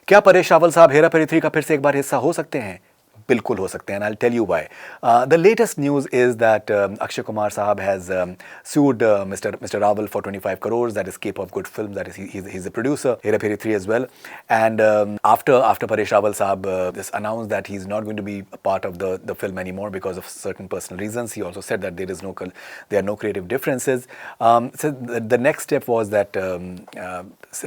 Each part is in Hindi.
क्या परेश रावल साहब हेरा फेरी 3 का फिर से एक बार हिस्सा हो सकते हैं? बिल्कुल हो सकते हैं, and I'll tell you why. The latest news is that Akshay Kumar Sahab has sued Mr. Rawal for 25 crores. That is Cape of Good Film. That is he's a producer. Hera Pheri 3 as well. And after Paresh Rawal Sahab just announced that he's not going to be a part of the film anymore because of certain personal reasons. He also said that there are no creative differences. So the next step was that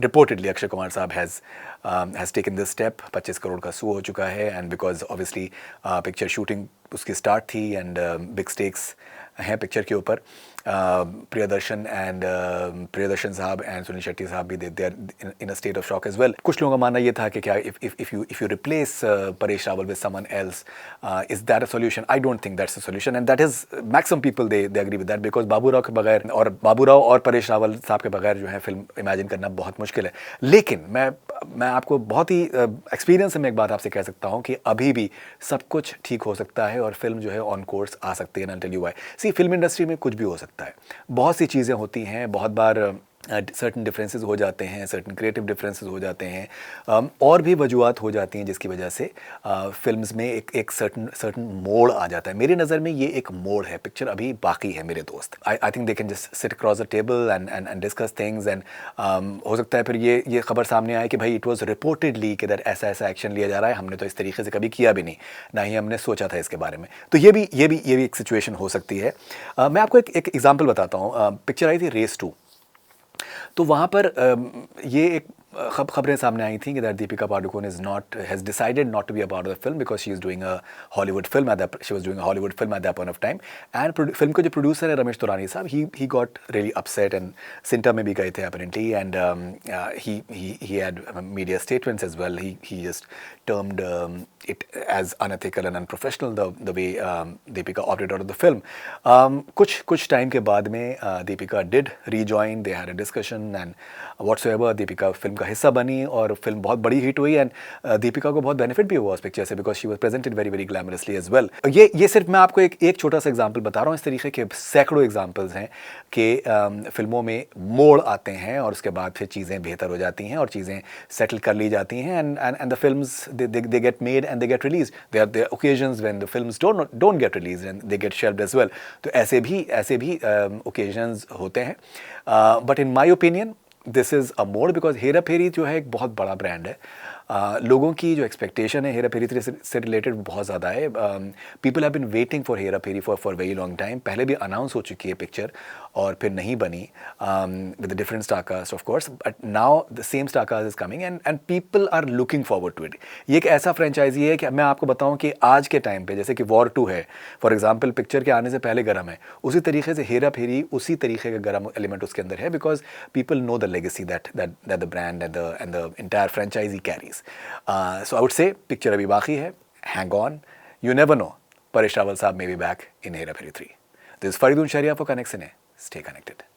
reportedly Akshay Kumar Sahab has taken this step. 25 crore का सू हो चुका है, and because obviously picture shooting उसकी स्टार्ट थी एंड बिग स्टेक्स हैं पिक्चर के ऊपर. प्रियदर्शन प्रियदर्शन साहब एंड सुनील शेट्टी साहब भी they are in a state of shock as well. कुछ लोगों का मानना ये था कि क्या if you replace Paresh Rawal with someone else, is that a solution? I don't think that's a solution, and that is maximum people they agree with that, because Babu Rao और परेश रावल साहब के बगैर जो है फिल्म इमेजिन करना बहुत मुश्किल है. लेकिन मैं आपको बहुत ही एक्सपीरियंस से मैं एक बात आपसे कह सकता हूँ कि अभी भी सब कुछ ठीक हो सकता है और फिल्म जो है ऑन कोर्स आ सकती है. I tell you why. See, film industry में कुछ भी हो सकता है, बहुत सी चीज़ें होती हैं, बहुत बार सर्टन डिफरेंसेस हो जाते हैं, सर्टन क्रिएटिव डिफरेंसेस हो जाते हैं, और भी वजूहत हो जाती हैं जिसकी वजह से फिल्म्स में एक सर्टन मोड़ आ जाता है. मेरी नज़र में ये एक मोड़ है. पिक्चर अभी बाकी है मेरे दोस्त. I think they can just sit across the table and discuss things, and हो सकता है फिर ये खबर सामने आए कि भाई इट वाज रिपोर्टेडली कि दैट ऐसा एक्शन लिया जा रहा है, हमने तो इस तरीके से कभी किया भी नहीं, ना ही हमने सोचा था इसके बारे में. तो ये भी एक सिचुएशन हो सकती है. मैं आपको एक एग्जाम्पल बताता हूँ. पिक्चर आई थी रेस 2, तो वहाँ पर ये एक खबरें सामने आई थी कि that Deepika Padukone has decided not to be a part of the film because she is doing a Hollywood film she was doing a Hollywood film at that point of time. And film के जो प्रोड्यूसर है Ramesh Taurani sahab, he got really upset, and सिंटा में भी गए थे apparently, and he had media statements as well. He just termed it as unethical and unprofessional the way Deepika opted out of the film. कुछ टाइम के बाद में Deepika did rejoin. They had a discussion and whatsoever. Deepika film का हिस्सा बनी और फिल्म बहुत बड़ी हिट हुई, एंड Deepika को बहुत बेनिफिट भी हुआ उस पिक्चर से because she was presented very very glamorously as well. ये सिर्फ मैं आपको एक छोटा सा एग्जाम्पल बता रहा हूँ. इस तरीके के सैकड़ों एग्जाम्पल्स हैं कि फिल्मों में मोड़ आते हैं और उसके बाद फिर चीज़ें बेहतर हो जाती हैं और चीज़ें सेटल कर ली जाती हैं, and the films they get made and they get released. There are occasions when the films don't get released and they get shelved as well. तो ऐसे भी occasions होते हैं. But in my opinion, this is a more because Hera फेरी जो है एक बहुत बड़ा ब्रांड है. लोगों की जो एक्सपेक्टेशन है हेरा फेरी 3 से रिलेटेड बहुत ज़्यादा है. People have been waiting for Hera Pheri for very long time. पहले भी अनाउंस हो चुकी है पिक्चर और फिर नहीं बनी with different star cast of course, but now the same star cast is coming and people are looking forward to it. ये एक ऐसा फ्रेंचाइजी है कि मैं आपको बताऊं कि आज के टाइम पे जैसे कि वॉर 2 है फॉर एग्जांपल, पिक्चर के आने से पहले गर्म है, उसी तरीके से हेरा फेरी उसी तरीके का गर्म एलिमेंट उसके अंदर है because people know the legacy that the brand and the entire franchise carries. So I would say picture abhi baki hai. Hang on. You never know. Paresh Rawal Saab may be back in Hera Pheri 3. This is Faridun Sharia for Connect Cine. Stay connected.